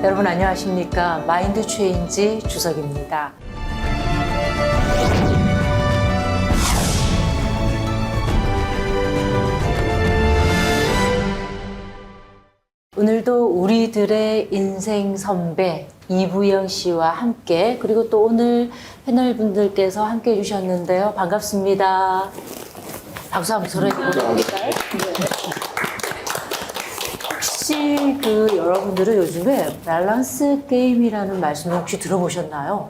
여러분 안녕하십니까? 마인드 체인지 주석입니다. 오늘도 우리들의 인생 선배 이부영 씨와 함께, 그리고 또 오늘 패널 분들께서 함께 해주셨는데요. 반갑습니다. 박수 한번 쳐드릴까요? 혹시 여러분들은 요즘에 밸런스 게임이라는 말씀을 혹시 들어보셨나요?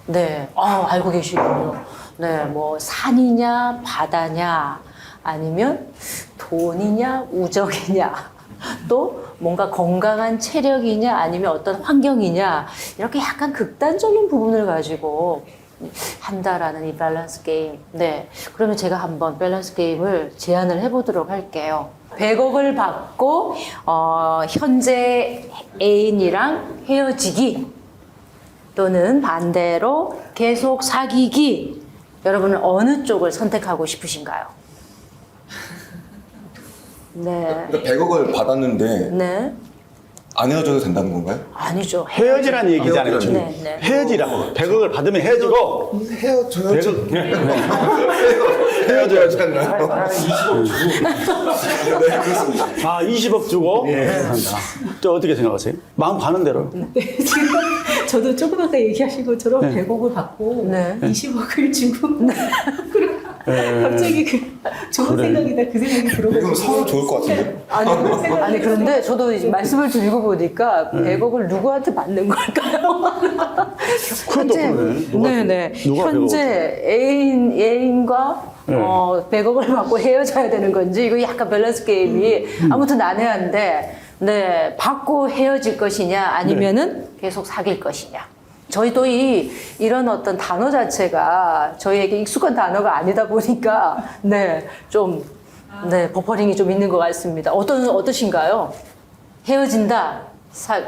네, 알고 계시군요. 네, 뭐 산이냐 바다냐 아니면 돈이냐 우정이냐, 또 뭔가 건강한 체력이냐 아니면 어떤 환경이냐, 이렇게 약간 극단적인 부분을 가지고 한다라는 이 밸런스 게임. 네, 그러면 제가 한번 밸런스 게임을 제안을 해보도록 할게요. 100억을 받고 현재 애인이랑 헤어지기, 또는 반대로 계속 사귀기. 여러분은 어느 쪽을 선택하고 싶으신가요? 네. 그러니까 100억을 받았는데 네. 안 헤어져도 된다는 건가요? 아니죠. 헤어지라는 얘기잖아요. 지금. 네, 네. 헤어지라고. 100억을 받으면 헤어지고. 헤어져야지. 100억. 헤어져야지 않나요? 20억 주고. 네, 그렇습니다. 20억 주고. 한다. 또 어떻게 생각하세요? 마음 가는 대로. 네, 지금 저도 조금 아까 얘기하신 것처럼 네. 100억을 받고 네. 20억을 주고 갑자기 좋은 그래. 생각이다 그 생각이 이건 들어가지고 서로 좋을 것 같은데? 아니 그런데 저도 이제 말씀을 드리고 보니까 100억을 누구한테 받는 걸까요? 그러네. 네네. 누가 현재 애인과 100억을 받고 헤어져야 되는 건지, 이거 약간 밸런스 게임이 아무튼 난해한데, 네, 받고 헤어질 것이냐 아니면은 계속 사귈 것이냐. 저희도 이런 어떤 단어 자체가 저희에게 익숙한 단어가 아니다 보니까, 네, 네, 버퍼링이 좀 있는 것 같습니다. 어떠신가요? 헤어진다,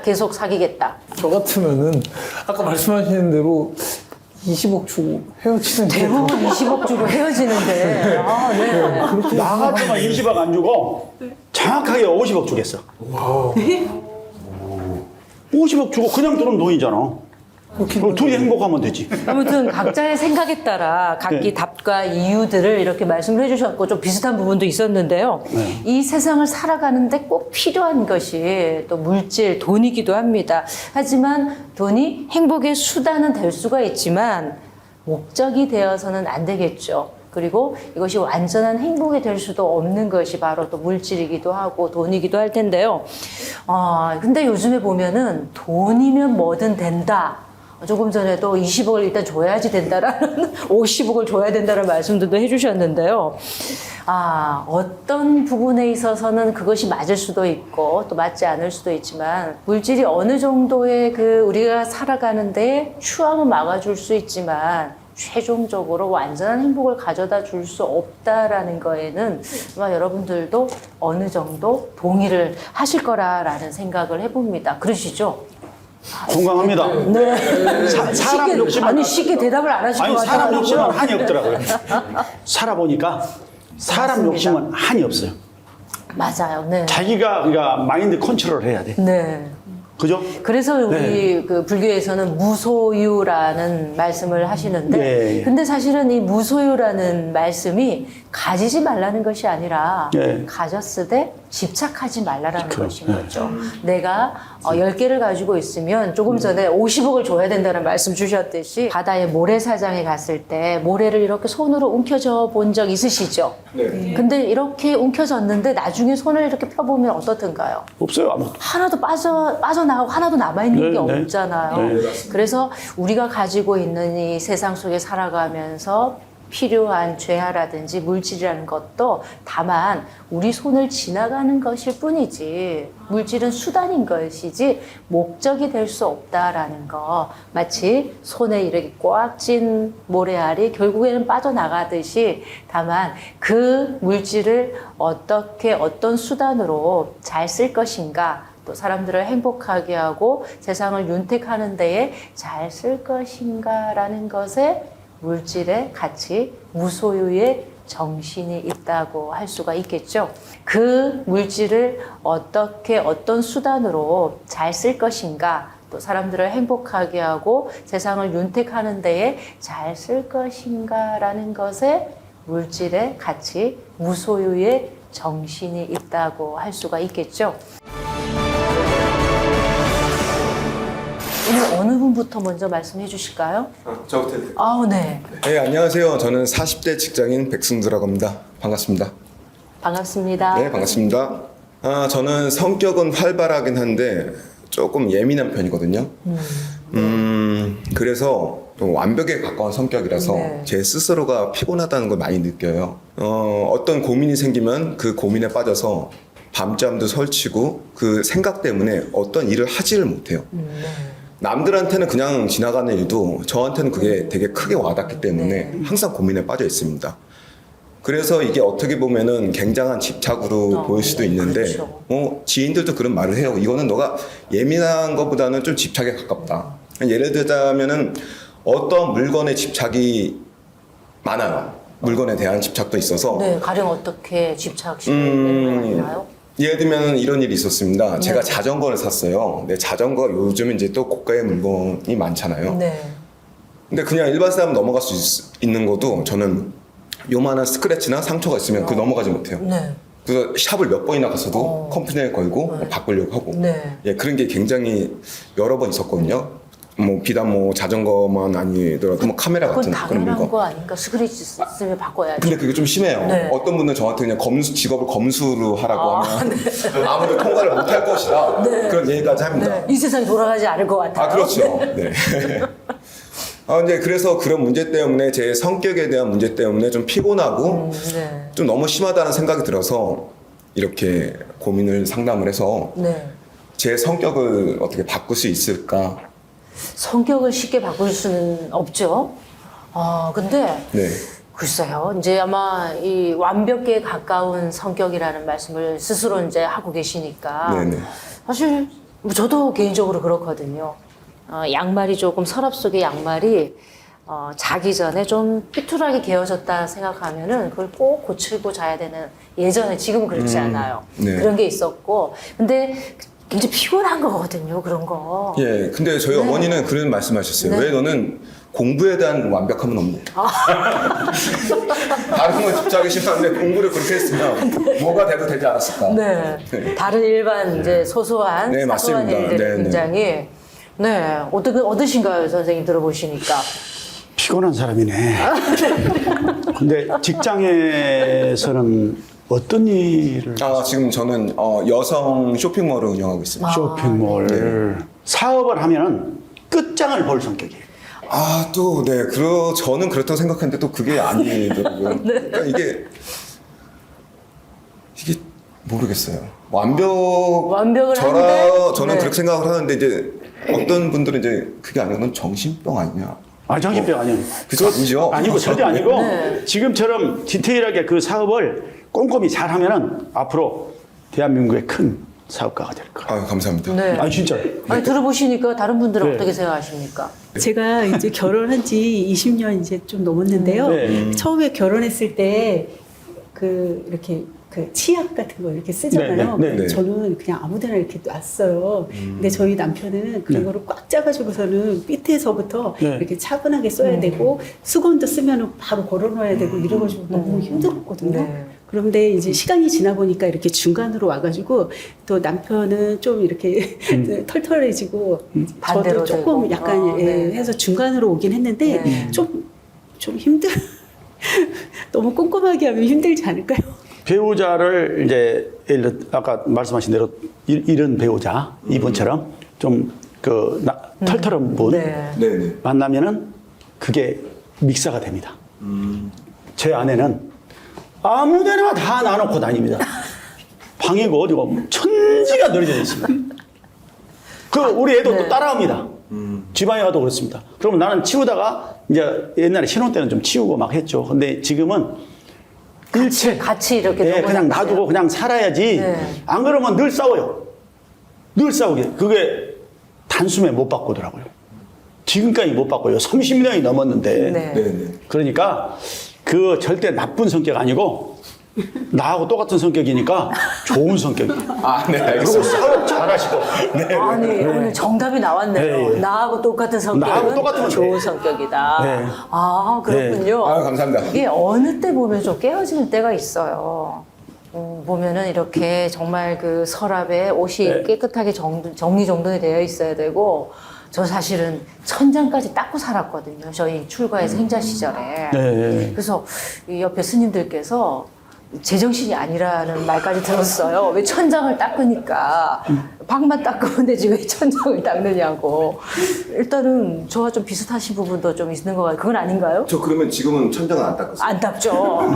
계속 사귀겠다. 저 같으면은 아까 말씀하시는 대로 20억 주고 헤어지는 게 대부분 20억 주고 헤어지는데, 네. 나 같으면 20억 안 주고 정확하게 50억 주겠어. 50억 주고 그냥 들어오면 돈이잖아. 그럼 둘이 행복하면 되지. 아무튼 각자의 생각에 따라 각기 네. 답과 이유들을 이렇게 말씀을 해주셨고, 좀 비슷한 부분도 있었는데요. 네. 이 세상을 살아가는데 꼭 필요한 것이 또 물질, 돈이기도 합니다. 하지만 돈이 행복의 수단은 될 수가 있지만 목적이 되어서는 안 되겠죠. 그리고 이것이 완전한 행복이 될 수도 없는 것이 바로 또 물질이기도 하고 돈이기도 할 텐데요. 근데 요즘에 보면은 돈이면 뭐든 된다. 조금 전에도 20억을 일단 줘야지 된다라는 50억을 줘야 된다는 말씀들도 해주셨는데요. 어떤 부분에 있어서는 그것이 맞을 수도 있고 또 맞지 않을 수도 있지만, 물질이 어느 정도의 우리가 살아가는데 추함은 막아줄 수 있지만 최종적으로 완전한 행복을 가져다 줄 수 없다라는 거에는 아마 여러분들도 어느 정도 동의를 하실 거라는 생각을 해봅니다. 그러시죠? 공감합니다. 네. 사람 욕심은 쉽게 대답을 안 하실 것 같아요. 사람 욕심은 한이 없더라고요. 살아보니까 사람 맞습니다. 욕심은 한이 없어요. 맞아요. 네. 자기가 그러니까 마인드 컨트롤 해야 돼. 네. 그죠? 그래서 우리 불교에서는 무소유라는 말씀을 하시는데, 네. 근데 사실은 이 무소유라는 말씀이 가지지 말라는 것이 아니라 네. 가졌을 때 집착하지 말라라는 것인 네. 거죠. 내가 10개를 가지고 있으면 조금 전에 50억을 줘야 된다는 말씀 주셨듯이, 바다의 모래사장에 갔을 때 모래를 이렇게 손으로 움켜쥐어 본 적 있으시죠? 네. 근데 이렇게 움켜졌는데 나중에 손을 이렇게 펴보면 어떻든가요? 없어요 아무것도. 하나도 빠져나가고 하나도 남아있는 게 네, 네. 없잖아요. 네. 그래서 우리가 가지고 있는 이 세상 속에 살아가면서 필요한 죄화라든지 물질이라는 것도 다만 우리 손을 지나가는 것일 뿐이지, 물질은 수단인 것이지 목적이 될 수 없다라는 거. 마치 손에 이렇게 꽉 찐 모래알이 결국에는 빠져나가듯이, 다만 그 물질을 어떻게 어떤 수단으로 잘 쓸 것인가, 또 사람들을 행복하게 하고 세상을 윤택하는 데에 잘 쓸 것인가라는 것에 물질의 가치, 무소유의 정신이 있다고 할 수가 있겠죠. 그 물질을 어떻게 어떤 수단으로 잘 쓸 것인가, 또 사람들을 행복하게 하고 세상을 윤택하는 데에 잘 쓸 것인가라는 것에 물질의 가치, 무소유의 정신이 있다고 할 수가 있겠죠. 오늘 어느 분부터 먼저 말씀해 주실까요? 저부터 해도 될까요? 아우, 네. 네, 안녕하세요. 저는 40대 직장인 백승두라고 합니다. 반갑습니다. 반갑습니다. 네, 반갑습니다. 저는 성격은 활발하긴 한데 조금 예민한 편이거든요. 그래서 좀 완벽에 가까운 성격이라서 네. 제 스스로가 피곤하다는 걸 많이 느껴요. 어떤 고민이 생기면 그 고민에 빠져서 밤잠도 설치고 그 생각 때문에 어떤 일을 하지를 못해요. 남들한테는 그냥 지나가는 일도 저한테는 그게 되게 크게 와닿기 때문에 항상 고민에 빠져 있습니다. 그래서 이게 어떻게 보면은 굉장한 집착으로 보일 수도 있는데, 그렇죠. 지인들도 그런 말을 해요. 이거는 너가 예민한 것보다는 좀 집착에 가깝다. 예를 들자면은 어떤 물건에 집착이 많아요. 물건에 대한 집착도 있어서. 네, 가령 어떻게 집착심을 나요? 예를 들면 이런 일이 있었습니다. 제가 자전거를 샀어요. 근데 자전거 요즘 이제 또 고가의 물건이 많잖아요. 네. 근데 그냥 일반 사람 넘어갈 수 있는 것도 저는 요만한 스크래치나 상처가 있으면 그 넘어가지 못해요. 네. 그래서 샵을 몇 번이나 가서도 컴플레인을 걸고 바꾸려고 하고 네. 예, 그런 게 굉장히 여러 번 있었거든요. 뭐 비단 뭐 자전거만 아니더라도 뭐 카메라 그건 같은 그런 당연한 물건. 거 아닌가? 스크래치 있으면 바꿔야지. 근데 그게 좀 심해요. 네. 어떤 분은 저한테 그냥 직업을 검수로 하라고 하면 아무도 통과를 못할 것이다. 그런 얘기까지 합니다. 네. 이 세상이 돌아가지 않을 것 같아요. 아, 그렇죠. 네. 근데 그래서 그런 문제 때문에 제 성격에 대한 문제 때문에 좀 피곤하고 네. 좀 너무 심하다는 생각이 들어서 이렇게 고민을 상담을 해서 네. 제 성격을 어떻게 바꿀 수 있을까? 성격을 쉽게 바꿀 수는 없죠. 근데 네. 글쎄요. 이제 아마 이 완벽에 가까운 성격이라는 말씀을 스스로 이제 하고 계시니까 네네. 사실 뭐 저도 개인적으로 그렇거든요. 양말이 조금 서랍 속의 양말이 자기 전에 좀 삐뚤하게 개어졌다 생각하면은 그걸 꼭 고치고 자야 되는, 예전에, 지금은 그렇지 않아요. 네. 그런 게 있었고, 근데 굉장히 피곤한 거거든요, 그런 거. 예, 근데 저희 어머니는 그런 말씀하셨어요. 네. 왜 너는 공부에 대한 완벽함은 없냐? 다른 건 집착이 심한데 공부를 그렇게 했으면 뭐가 돼도 되지 않았을까? 네. 다른 일반 이제 소소한 네, 사소한 맞습니다. 일들이 네, 네. 굉장히 어떠신가요, 선생님 들어보시니까? 피곤한 사람이네. 근데 직장에서는 어떤 일을 지금 저는 여성 쇼핑몰을 운영하고 있습니다. 쇼핑몰 사업을 하면은 끝장을 볼 성격이에요. 또, 네. 저는 그렇다고 생각했는데 또 그게 아니더라고요. 그러니까 이게 모르겠어요. 완벽을 저는 하는데, 그렇게 생각을 하는데 이제 어떤 분들은 이제 그게 아니고 넌 정신병 아니냐. 정신병 아니에요. 그거 아니죠? 아니고 절대 아니고 네. 지금처럼 디테일하게 그 사업을 꼼꼼히 잘하면은 앞으로 대한민국의 큰 사업가가 될 거예요. 감사합니다. 네. 진짜요. 아니, 들어보시니까 다른 분들은 네. 어떻게 생각하십니까? 제가 이제 결혼한 지 20년 이제 좀 넘었는데요. 네. 처음에 결혼했을 때 이렇게 그 치약 같은 거 이렇게 쓰잖아요. 네, 네, 네. 저는 그냥 아무데나 이렇게 놨어요. 근데 저희 남편은 그거를 꽉 짜가지고서는 밑에서부터 네. 이렇게 차분하게 써야 되고 수건도 쓰면 바로 걸어놔야 되고 이래가지고 너무 힘들었거든요. 네. 그런데 이제 시간이 지나 보니까 이렇게 중간으로 와가지고 또 남편은 좀 이렇게 털털해지고 반대로 저도 조금 되고. 약간 네. 해서 중간으로 오긴 했는데 네. 좀 힘들. 너무 꼼꼼하게 하면 힘들지 않을까요? 배우자를 이제 예를 들어 아까 말씀하신 대로 이런 배우자 이분처럼 좀 털털한 분 네. 네네. 만나면은 그게 믹사가 됩니다. 제 아내는 아무데나 다 놔놓고 다닙니다. 방이고 어디고 천지가 널려 있습니다. 우리 애도 또 따라합니다. 지방에 가도 그렇습니다. 그러면 나는 치우다가 이제 옛날에 신혼 때는 좀 치우고 막 했죠. 근데 지금은 일체 같이 이렇게 그냥 넘어가세요. 놔두고 그냥 살아야지. 네. 안 그러면 늘 싸워요. 늘 싸우게. 그게 단숨에 못 바꾸더라고요. 지금까지 못 바꿔요. 30년이 넘었는데. 네. 네네. 그러니까 그 절대 나쁜 성격 아니고 나하고 똑같은 성격이니까 좋은 성격이에요. 아, 네, 그리고 알겠습니다. 사업 잘하시고. 아니 오늘 정답이 나왔네요. 네, 예. 나하고 똑같은 성격은 나하고 똑같은 좋은 성격이다. 네. 아 그렇군요. 아유, 감사합니다. 이게 어느 때 보면 좀 깨어질 때가 있어요. 보면은 이렇게 정말 그 서랍에 옷이 네. 깨끗하게 정리정돈이 되어 있어야 되고 저 사실은 천장까지 닦고 살았거든요. 저희 출가해서 행자 시절에. 네. 그래서 이 옆에 스님들께서 제정신이 아니라는 말까지 들었어요. 왜 천장을 닦으니까 방만 닦으면 되지 왜 천장을 닦느냐고. 일단은 저와 좀 비슷하신 부분도 좀 있는 것 같아요. 그건 아닌가요? 저 그러면 지금은 천장은 안 닦았어요. 안 닦죠.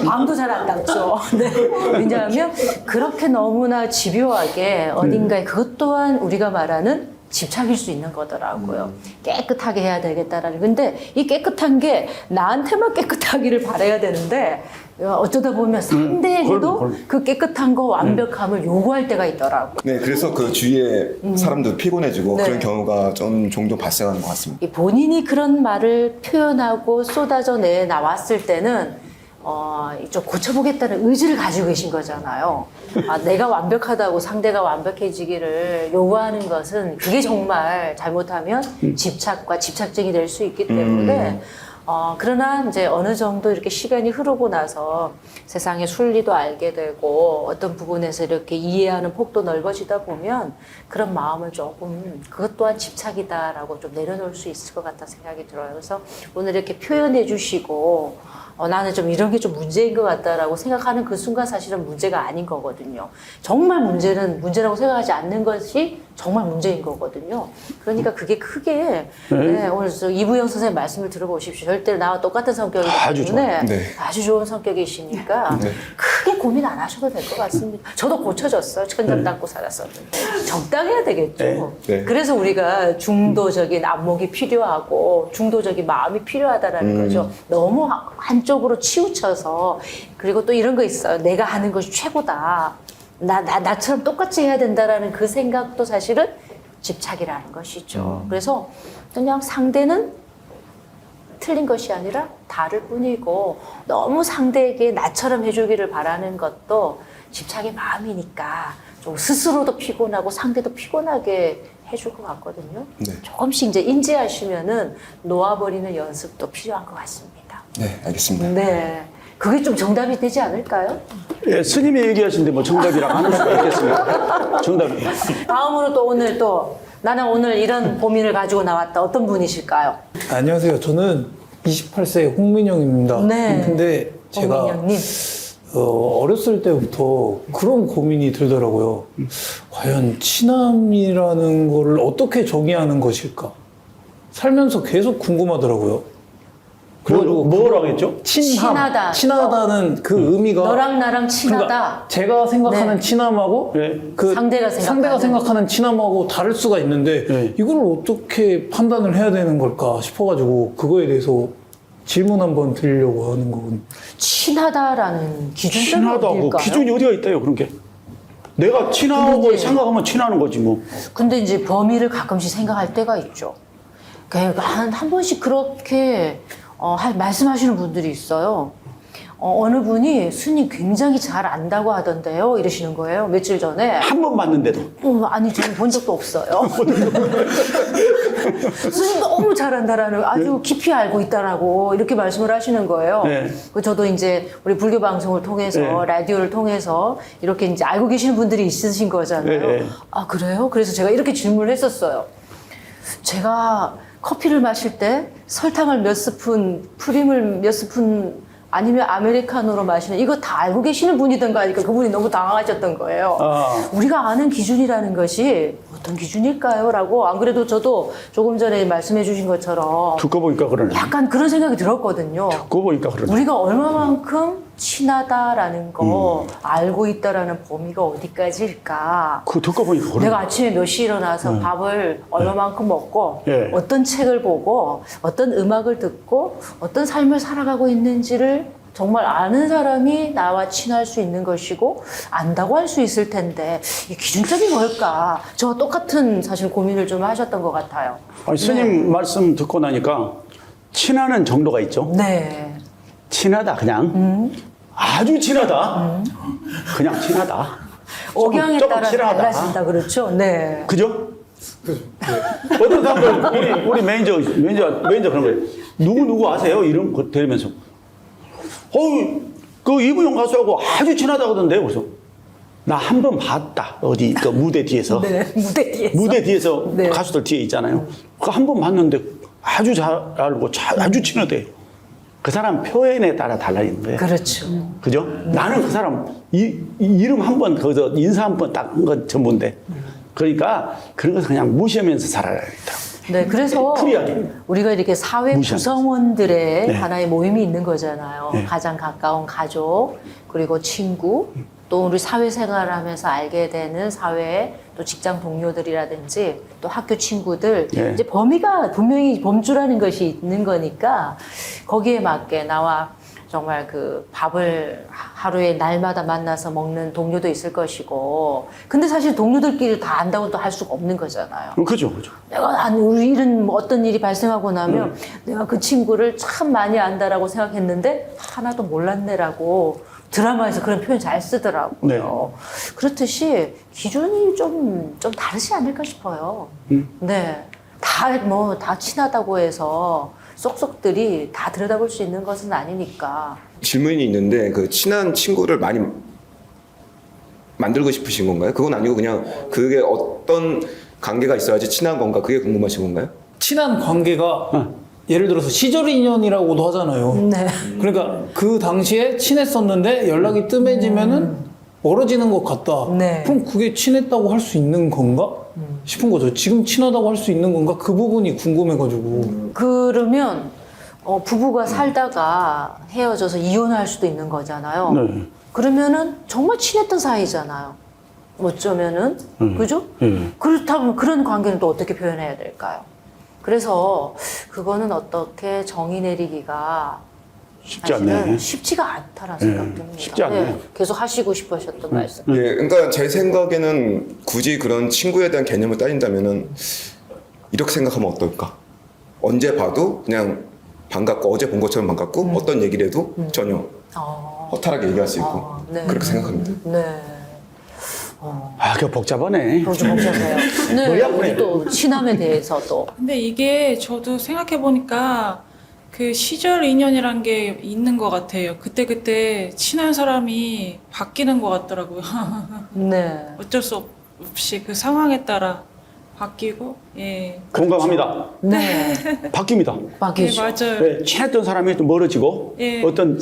방도 잘 안 닦죠. 네. 왜냐하면 그렇게 너무나 집요하게 어딘가에 그것 또한 우리가 말하는 집착일 수 있는 거더라고요. 깨끗하게 해야 되겠다라는. 근데 이 깨끗한 게 나한테만 깨끗하기를 바라야 되는데 어쩌다 보면 상대에게도 그 깨끗한 거 완벽함을 요구할 때가 있더라고요. 네, 그래서 그 주위에 사람도 피곤해지고 네. 그런 경우가 좀 종종 발생하는 것 같습니다. 이 본인이 그런 말을 표현하고 쏟아져 내 나왔을 때는 좀 고쳐보겠다는 의지를 가지고 계신 거잖아요. 아, 내가 완벽하다고 상대가 완벽해지기를 요구하는 것은 그게 정말 잘못하면 집착과 집착증이 될 수 있기 때문에 그러나 이제 어느 정도 이렇게 시간이 흐르고 나서 세상의 순리도 알게 되고 어떤 부분에서 이렇게 이해하는 폭도 넓어지다 보면 그런 마음을 조금 그것 또한 집착이다라고 좀 내려놓을 수 있을 것 같다 생각이 들어요. 그래서 오늘 이렇게 표현해 주시고 나는 좀 이런 게 좀 문제인 것 같다라고 생각하는 그 순간 사실은 문제가 아닌 거거든요. 정말 문제는 문제라고 생각하지 않는 것이 정말 문제인 거거든요. 그러니까 그게 크게 네, 오늘 이부영 선생님 말씀을 들어보십시오. 절대 나와 똑같은 성격이기 아주 때문에 좋아요. 네. 아주 좋은 성격이시니까 네. 크게 고민 안 하셔도 될 것 같습니다. 저도 고쳐졌어요. 천장 닦고 살았었는데. 적당해야 되겠죠. 네. 그래서 우리가 중도적인 안목이 필요하고 중도적인 마음이 필요하다라는 거죠. 너무 한쪽으로 치우쳐서 그리고 또 이런 거 있어요. 내가 하는 것이 최고다. 나처럼 똑같이 해야 된다라는 그 생각도 사실은 집착이라는 것이죠. 그래서 그냥 상대는 틀린 것이 아니라 다를 뿐이고 너무 상대에게 나처럼 해주기를 바라는 것도 집착의 마음이니까 좀 스스로도 피곤하고 상대도 피곤하게 해줄 것 같거든요. 네. 조금씩 이제 인지하시면은 놓아버리는 연습도 필요한 것 같습니다. 네, 알겠습니다. 네. 그게 좀 정답이 되지 않을까요? 예, 스님이 얘기하시는데 뭐 정답이라고 하는 수가 있겠습니까? 정답이. 다음으로 또 오늘 또 나는 오늘 이런 고민을 가지고 나왔다. 어떤 분이실까요? 안녕하세요. 저는 28세 홍민영입니다. 네. 근데 제가 홍민영님. 어렸을 때부터 그런 고민이 들더라고요. 과연 친함이라는 거를 어떻게 정의하는 것일까? 살면서 계속 궁금하더라고요. 그리고 뭐라고 했죠? 친하다. 친하다는 그 의미가 너랑 나랑 친하다. 그러니까 제가 생각하는 네. 친함하고 네. 그 상대가 생각하는 친함하고 다를 수가 있는데 네. 이걸 어떻게 판단을 해야 되는 걸까 싶어가지고 그거에 대해서 질문 한번 드리려고 하는 거군. 친하다라는 기준점이 친하다고 어딜까요? 기준이 어디가 있다요? 그런 게. 내가 친하고 근데 이제- 생각하면 친하는 거지 뭐. 근데 이제 범위를 가끔씩 생각할 때가 있죠. 그러니까 한 번씩 그렇게 말씀하시는 분들이 있어요. 어느 분이 스님 굉장히 잘 안다고 하던데요. 이러시는 거예요. 며칠 전에. 한 번 봤는데도. 아니, 저는 본 적도 없어요. 스님 너무 잘한다라는, 아주 깊이 알고 있다라고 이렇게 말씀을 하시는 거예요. 네. 저도 이제 우리 불교 방송을 통해서, 네. 라디오를 통해서 이렇게 이제 알고 계시는 분들이 있으신 거잖아요. 네. 아, 그래요? 그래서 제가 이렇게 질문을 했었어요. 제가 커피를 마실 때 설탕을 몇 스푼, 프림을 몇 스푼 아니면 아메리카노로 마시는 이거 다 알고 계시는 분이던가 하니까 그분이 너무 당황하셨던 거예요. 우리가 아는 기준이라는 것이 어떤 기준일까요? 라고 안 그래도 저도 조금 전에 말씀해 주신 것처럼 듣고 보니까 그러네. 약간 그런 생각이 들었거든요. 듣고 보니까 그러네. 우리가 얼마만큼 친하다라는 거 알고 있다라는 범위가 어디까지일까? 그 듣고 보니까 그러네. 내가 아침에 몇 시에 일어나서 밥을 얼마만큼 먹고 예. 어떤 책을 보고 어떤 음악을 듣고 어떤 삶을 살아가고 있는지를 정말 아는 사람이 나와 친할 수 있는 것이고 안다고 할 수 있을 텐데 이 기준점이 뭘까? 저와 똑같은 사실 고민을 좀 하셨던 것 같아요. 아니, 스님 말씀 듣고 나니까 친하는 정도가 있죠. 네. 친하다 그냥 아주 친하다. 그냥 친하다. 억양에 조금 따라 친하다. 달라진다 그렇죠. 네. 그죠? 어떤 사람들 우리 매니저 그런 거예요. 누구 아세요? 이름 거 들으면서 그 이부영 가수하고 아주 친하다 그러던데. 그래서 나 한 번 봤다. 어디 그 무대 뒤에서. 네. 무대 뒤에서 네. 가수들 뒤에 있잖아요. 그 한 번 봤는데 아주 잘 알고 아주 친하대. 그 사람 표현에 따라 달라지는 거예요. 그렇죠. 그죠? 나는 그 사람 이름 한 번 거기서 인사 한 번 딱 한 건 전부인데. 그러니까 그런 것을 그냥 무시하면서 살아야겠다. 네, 그래서 프리하게. 우리가 이렇게 사회 무시하면서. 구성원들의 네. 하나의 모임이 있는 거잖아요. 네. 가장 가까운 가족, 그리고 친구, 또 우리 사회생활을 하면서 알게 되는 사회의 또 직장 동료들이라든지 또 학교 친구들, 네. 이제 범위가 분명히 범주라는 것이 있는 거니까 거기에 맞게 나와 정말 그 밥을 하루에 날마다 만나서 먹는 동료도 있을 것이고, 근데 사실 동료들끼리 다 안다고 또 할 수가 없는 거잖아요. 그죠. 내가 우리 일은 뭐 어떤 일이 발생하고 나면 내가 그 친구를 참 많이 안다라고 생각했는데 하나도 몰랐네라고 드라마에서 그런 표현 잘 쓰더라고요. 네. 그렇듯이 기준이 좀 다르지 않을까 싶어요. 네. 다 친하다고 해서 쏙쏙들이 다 들여다볼 수 있는 것은 아니니까. 질문이 있는데 그 친한 친구를 많이 만들고 싶으신 건가요? 그건 아니고 그냥 그게 어떤 관계가 있어야지 친한 건가 그게 궁금하신 건가요? 친한 관계가 예를 들어서 시절 인연이라고도 하잖아요. 네. 그러니까 그 당시에 친했었는데 연락이 뜸해지면은 멀어지는 것 같다. 네. 그럼 그게 친했다고 할 수 있는 건가? 싶은 거죠. 지금 친하다고 할 수 있는 건가? 그 부분이 궁금해가지고. 그러면 부부가 살다가 헤어져서 이혼할 수도 있는 거잖아요. 네. 그러면은 정말 친했던 사이잖아요. 어쩌면은 그죠? 네. 그렇다면 그런 관계는 또 어떻게 표현해야 될까요? 그래서 그거는 어떻게 정의 내리기가 쉽지 사실은 않네. 쉽지가 않다라는 네, 생각 듭니다. 쉽지 않네. 계속 하시고 싶으셨던 말씀. 예, 그러니까 제 생각에는 굳이 그런 친구에 대한 개념을 따진다면은 이렇게 생각하면 어떨까? 언제 봐도 그냥 반갑고 어제 본 것처럼 반갑고 어떤 얘기를 해도 전혀 허탈하게 얘기할 수 있고 네. 그렇게 생각합니다. 네. 아, 그거 복잡하네. 좀 복잡해요. 네. 머리 아프네. 우리 또 친함에 대해서도. 근데 이게 저도 생각해보니까 그 시절 인연이란 게 있는 것 같아요. 그때 친한 사람이 바뀌는 것 같더라고요. 네. 어쩔 수 없이 그 상황에 따라 바뀌고, 예. 공감합니다. 네. 바뀝니다. 네, 바뀌죠. 맞아요. 네, 친했던 사람이 좀 멀어지고 예. 어떤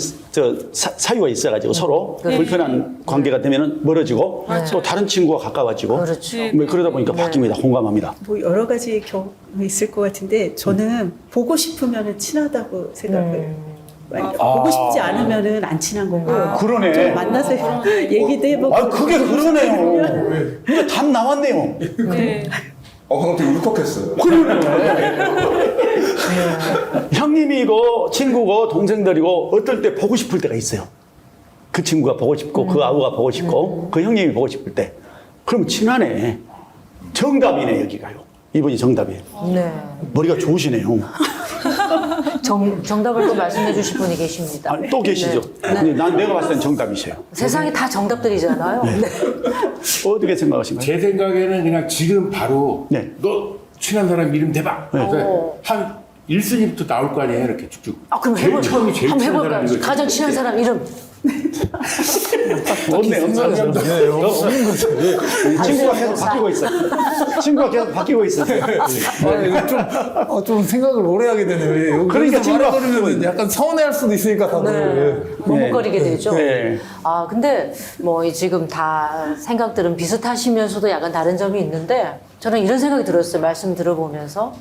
사유가 있어가지고 서로 네. 불편한 관계가 되면은 멀어지고 맞아요. 또 다른 친구가 가까워지고 그렇죠. 네. 뭐 그러다 보니까 바뀝니다. 공감합니다. 뭐 여러 가지 경험이 있을 것 같은데 저는 보고 싶으면 친하다고 생각을 만약 보고 싶지 않으면은 안 친한 거고 그러네. 좀 만나서 얘기도 해보고 아, 그게 그러네요. 근데 답 나왔네요. 네. 방금 되게 울컥했어요. 형님이고 친구고 동생들이고 어떨 때 보고 싶을 때가 있어요. 그 친구가 보고 싶고 그 아우가 보고 싶고 그 형님이 보고 싶을 때 그럼 친하네. 정답이네 여기가요. 이분이 정답이에요. 네. 머리가 좋으시네요. 정답을 또 말씀해 주실 분이 계십니다. 아, 또 계시죠. 네. 근데 난 내가 봤을 땐 정답이세요. 세상에 다 정답들이잖아요. 네. 어떻게 생각하신가요? 제 생각에는 그냥 지금 바로 네. 너 친한 사람 이름 대봐. 그래서 한 1순위부터 나올 거 아니에요, 이렇게 쭉쭉. 그럼 제일 처음이 제일 한번 친한 해볼까요? 사람인 거지. 가장 친한 사람 이름. 없네. 친구가 계속 바뀌고 있어. 친구가 계속 바뀌고 있어. 좀 생각을 오래 하게 되네요. 그러니까 여기서 친구가 말해버리면 약간 서운해할 수도 있으니까 다들. 머뭇거리게 되죠. 네. 아, 근데 뭐 지금 다 생각들은 비슷하시면서도 약간 다른 점이 있는데 저는 이런 생각이 들었어요. 말씀 들어보면서.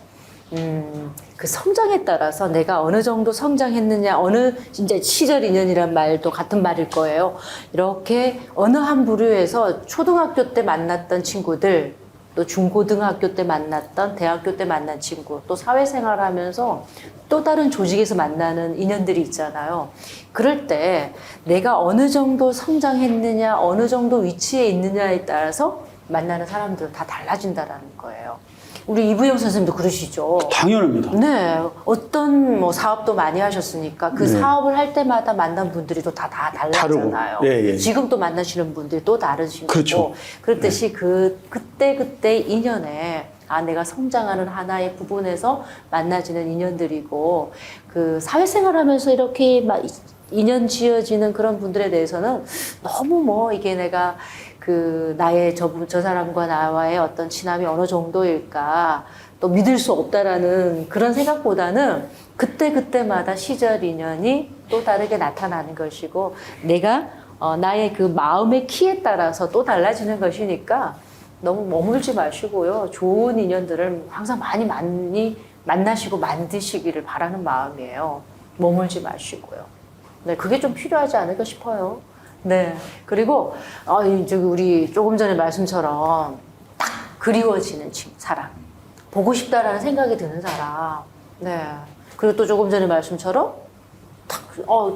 그 성장에 따라서 내가 어느 정도 성장했느냐, 어느 진짜 시절 인연이란 말도 같은 말일 거예요. 이렇게 어느 한 부류에서 초등학교 때 만났던 친구들, 또 중고등학교 때 만났던 대학교 때 만난 친구, 또 사회생활 하면서 또 다른 조직에서 만나는 인연들이 있잖아요. 그럴 때 내가 어느 정도 성장했느냐, 어느 정도 위치에 있느냐에 따라서 만나는 사람들은 다 달라진다라는 거예요. 우리 이부영 선생님도 그러시죠. 당연합니다. 네, 어떤 뭐 사업도 많이 하셨으니까 그 네. 사업을 할 때마다 만난 분들이 또 다 달라잖아요. 다르고. 예, 예. 지금 또 만나시는 분들이 또 다르신 그렇죠. 거고. 그렇듯이 그때 인연에 내가 성장하는 하나의 부분에서 만나지는 인연들이고 그 사회생활하면서 이렇게 막 인연 지어지는 그런 분들에 대해서는 너무 뭐 이게 내가 그 나의 저 사람과 나와의 어떤 친함이 어느 정도일까 또 믿을 수 없다라는 그런 생각보다는 그때마다 시절 인연이 또 다르게 나타나는 것이고 내가 나의 그 마음의 키에 따라서 또 달라지는 것이니까 너무 머물지 마시고요. 좋은 인연들을 항상 많이 만나시고 만드시기를 바라는 마음이에요. 머물지 마시고요. 네, 그게 좀 필요하지 않을까 싶어요. 네. 그리고, 이제 우리 조금 전에 말씀처럼 딱 그리워지는 사람. 보고 싶다라는 생각이 드는 사람. 네. 그리고 또 조금 전에 말씀처럼 딱,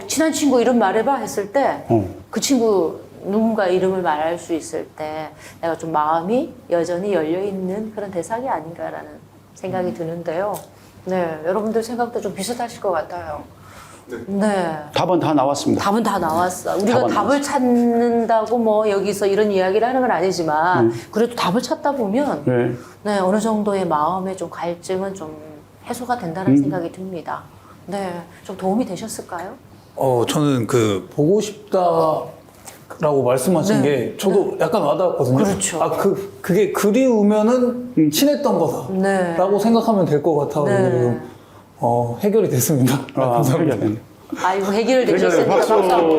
친한 친구 이름 말해봐 했을 때, 그 친구 누군가 이름을 말할 수 있을 때 내가 좀 마음이 여전히 열려있는 그런 대상이 아닌가라는 생각이 드는데요. 네. 여러분들 생각도 좀 비슷하실 것 같아요. 네. 답은 다 나왔습니다. 답은 다 나왔어. 우리가 답은 답을 찾는다고 뭐 여기서 이런 이야기를 하는 건 아니지만 그래도 답을 찾다 보면 네. 네, 어느 정도의 마음의 좀 갈증은 좀 해소가 된다는 생각이 듭니다. 네, 좀 도움이 되셨을까요? 저는 그 보고 싶다라고 말씀하신 네. 게 저도 약간 와닿았거든요. 그렇죠. 그게 그리우면은 친했던 거다라고 네. 생각하면 될 것 같아가지고 네. 해결이 됐습니다. 감사합니다. 해결됐네. 아이고 해결되셨으니까 박수.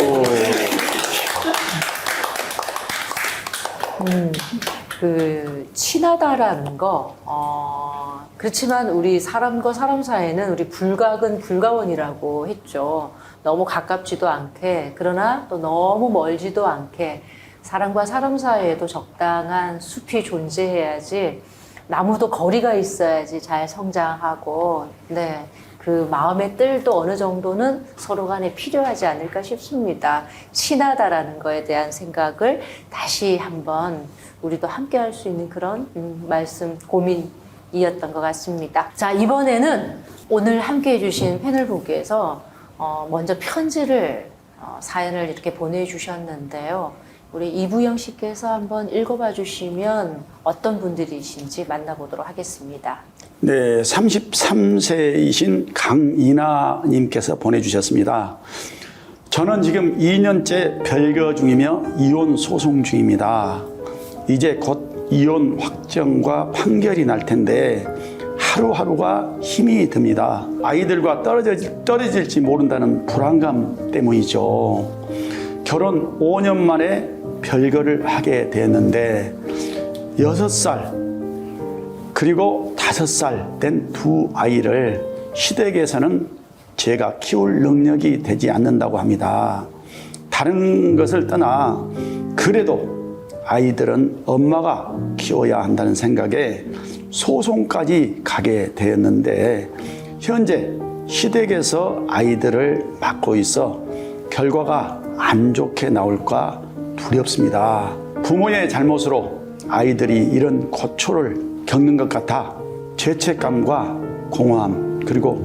그 친하다라는 거 그렇지만 우리 사람과 사람 사이에는 우리 불가근 불가원이라고 했죠. 너무 가깝지도 않게 그러나 또 너무 멀지도 않게 사람과 사람 사이에도 적당한 숲이 존재해야지 나무도 거리가 있어야지 잘 성장하고 네. 그 마음의 뜰도 어느 정도는 서로 간에 필요하지 않을까 싶습니다. 친하다라는 거에 대한 생각을 다시 한번 우리도 함께 할 수 있는 그런 말씀, 고민이었던 것 같습니다. 자, 이번에는 오늘 함께 해주신 패널분께서 먼저 편지를, 사연을 이렇게 보내주셨는데요. 우리 이부영 씨께서 한번 읽어봐 주시면 어떤 분들이신지 만나보도록 하겠습니다. 네, 33세이신 강이나님께서 보내주셨습니다. 저는 지금 2년째 별거 중이며 이혼 소송 중입니다. 이제 곧 이혼 확정과 판결이 날 텐데 하루하루가 힘이 듭니다. 아이들과 떨어질지 모른다는 불안감 때문이죠. 결혼 5년 만에 별거를 하게 됐는데 6살 그리고 5살 된 두 아이를 시댁에서는 제가 키울 능력이 되지 않는다고 합니다. 다른 것을 떠나 그래도 아이들은 엄마가 키워야 한다는 생각에 소송까지 가게 되었는데 현재 시댁에서 아이들을 맡고 있어 결과가 안 좋게 나올까 두렵습니다. 부모의 잘못으로 아이들이 이런 고초를 겪는 것 같아 죄책감과 공허함 그리고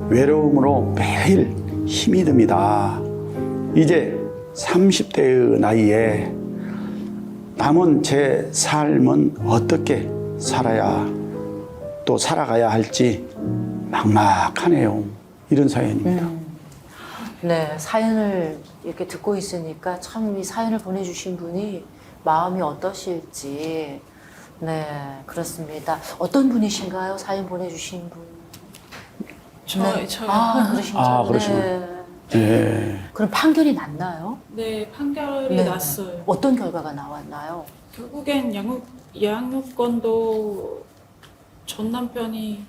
외로움으로 매일 힘이 듭니다. 이제 30대의 나이에 남은 제 삶은 어떻게 살아가야 할지 막막하네요. 이런 사연입니다. 네, 사연을 이렇게 듣고 있으니까 참 이 사연을 보내주신 분이 마음이 어떠실지 네, 그렇습니다. 어떤 분이신가요? 사연 보내주신 분? 저요. 그러신가요? 그러시구나. 네. 네. 그럼 판결이 났나요? 네, 판결이 네. 났어요. 어떤 결과가 나왔나요? 결국엔 양육권도 전 남편이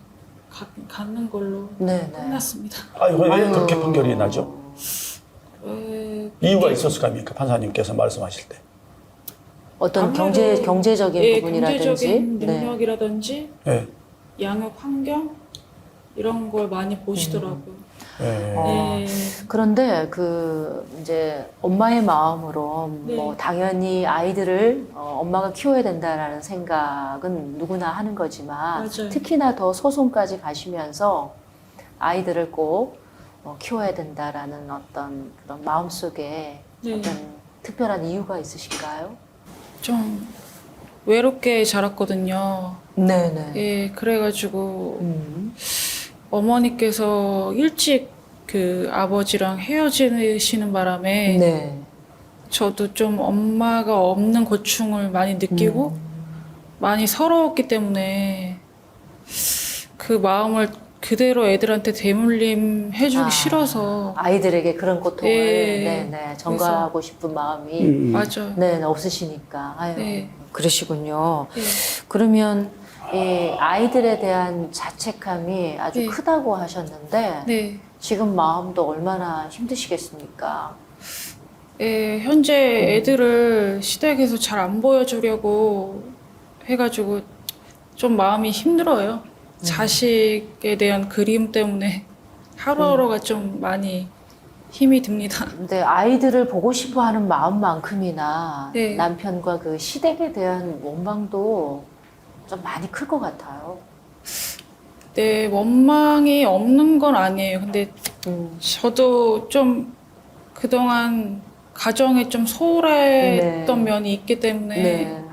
갖는 걸로 네, 네. 끝났습니다. 왜 그렇게 판결이 나죠? 왜 이유가 있었을 거 아닙니까? 판사님께서 말씀하실 때. 어떤 아무래도 경제적인 예, 부분이라든지 경제적인 네. 능력이라든지 네. 양육 환경 이런 걸 많이 보시더라고요. 네. 그런데 그 이제 엄마의 마음으로 네. 뭐 당연히 아이들을 엄마가 키워야 된다라는 생각은 누구나 하는 거지만 맞아요. 특히나 더 소송까지 가시면서 아이들을 꼭 키워야 된다라는 어떤 그런 마음속에 네. 어떤 특별한 이유가 있으신가요? 좀 외롭게 자랐거든요. 네네. 예, 그래가지고 어머니께서 일찍 그 아버지랑 헤어지시는 바람에 네. 저도 좀 엄마가 없는 고충을 많이 느끼고 많이 서러웠기 때문에 그 마음을 그대로 애들한테 대물림 해주기 싫어서 아이들에게 그런 고통을 예. 네네, 전가하고 싶은 마음이 맞아요. 네, 없으시니까. 아유, 네. 그러시군요. 예. 그러면 이 아이들에 대한 자책감이 아주 네. 크다고 하셨는데 네. 지금 마음도 얼마나 힘드시겠습니까? 예, 현재 애들을 시댁에서 잘 안 보여주려고 해가지고 좀 마음이 힘들어요. 자식에 대한 그리움 때문에 하루하루가 좀 많이 힘이 듭니다. 근데 아이들을 보고 싶어 하는 마음만큼이나 네. 남편과 그 시댁에 대한 원망도 좀 많이 클 것 같아요. 네, 원망이 없는 건 아니에요. 근데 저도 좀 그동안 가정에 좀 소홀했던 네. 면이 있기 때문에 네.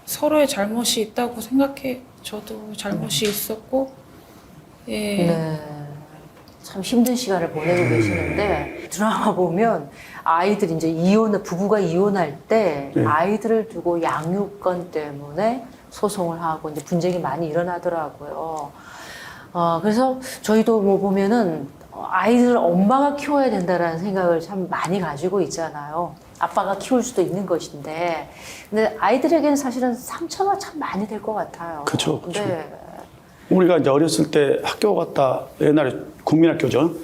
서로의 잘못이 있다고 생각해. 저도 잘못이 있었고, 예. 네. 참 힘든 시간을 보내고 계시는데 드라마 보면 아이들이 이제 부부가 이혼할 때 네. 아이들을 두고 양육권 때문에 소송을 하고 이제 분쟁이 많이 일어나더라고요. 그래서 저희도 뭐 보면은 아이들을 엄마가 키워야 된다라는 생각을 참 많이 가지고 있잖아요. 아빠가 키울 수도 있는 것인데, 근데 아이들에게는 사실은 상처가 참 많이 될 것 같아요. 그쵸, 그쵸. 네. 우리가 이제 어렸을 때 학교 갔다 옛날에 국민학교죠.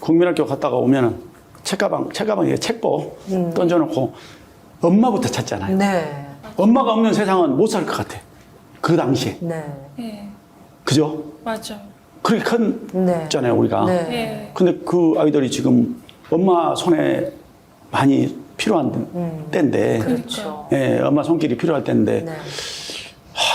국민학교 갔다가 오면은 책가방에 책보 던져놓고 엄마부터 찾잖아요. 네. 엄마가 없는 세상은 못 살 것 같아. 그 당시에. 네. 예. 그죠? 맞아. 그렇게 컸잖아요, 우리가. 네. 예. 근데 그 아이들이 지금 엄마 손에 많이 필요한 때인데, 그렇죠. 예, 엄마 손길이 필요할 때인데, 네.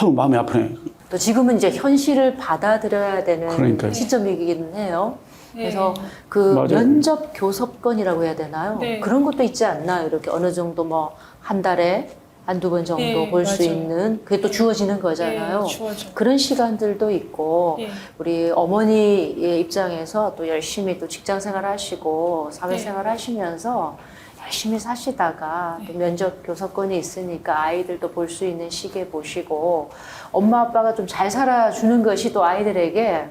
아우, 마음이 아프네. 또 지금은 이제 현실을 받아들여야 되는 그러니까요. 시점이기는 해요. 그래서 네. 그 맞아요. 면접 교섭권이라고 해야 되나요? 네. 그런 것도 있지 않나요? 이렇게 어느 정도 뭐 한 달에 한두 번 정도 네, 볼 수 맞아요. 있는 그게 또 주어지는 거잖아요. 네, 주어져요. 그런 시간들도 있고 네. 우리 어머니의 입장에서 또 열심히 또 직장 생활 하시고 사회생활 하시면서 열심히 사시다가 또 면접 교섭권이 있으니까 아이들도 볼 수 있는 시기에 보시고 엄마 아빠가 좀 잘 살아주는 것이 또 아이들에게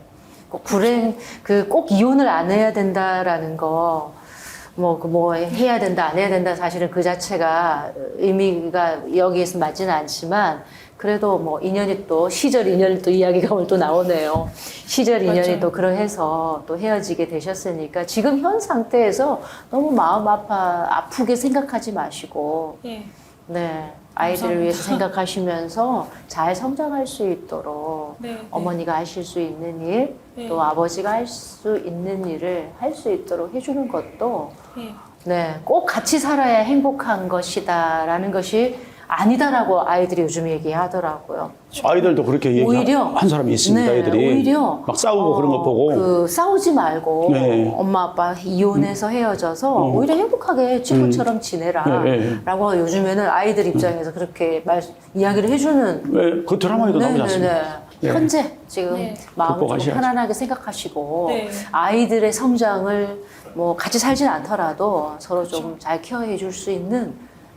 꼭 이혼을 안 해야 된다라는 거 뭐 해야 된다 안 해야 된다 사실은 그 자체가 의미가 여기에서 맞지는 않지만 그래도 뭐 인연이 또 시절 인연이 또 이야기가 오늘 또 나오네요. 시절 인연이 맞아요. 또 그러해서 또 헤어지게 되셨으니까 지금 현 상태에서 너무 마음 아프게 생각하지 마시고 예. 네 아이들을 감사합니다. 위해서 생각하시면서 잘 성장할 수 있도록 네, 네. 어머니가 하실 수 있는 일, 네. 또 아버지가 할 수 있는 일을 할 수 있도록 해주는 것도 예. 네, 꼭 같이 살아야 행복한 것이다라는 것이 아니다라고 아이들이 요즘 얘기하더라고요. 아이들도 그렇게 오히려 얘기한 사람이 있습니다, 네, 애들이. 오히려 막 싸우고 그런 거 보고. 그 싸우지 말고 네. 엄마 아빠 이혼해서 헤어져서 오히려 행복하게 친구처럼 지내라라고 네, 네. 요즘에는 아이들 입장에서 그렇게 이야기를 해주는 왜 그 드라마에도 나오지 않습니까? 네. 현재 지금 네. 마음을 좀 극복하셔야죠. 편안하게 생각하시고 네. 아이들의 성장을 뭐 같이 살진 않더라도 서로 좀 잘 케어해 줄 수 있는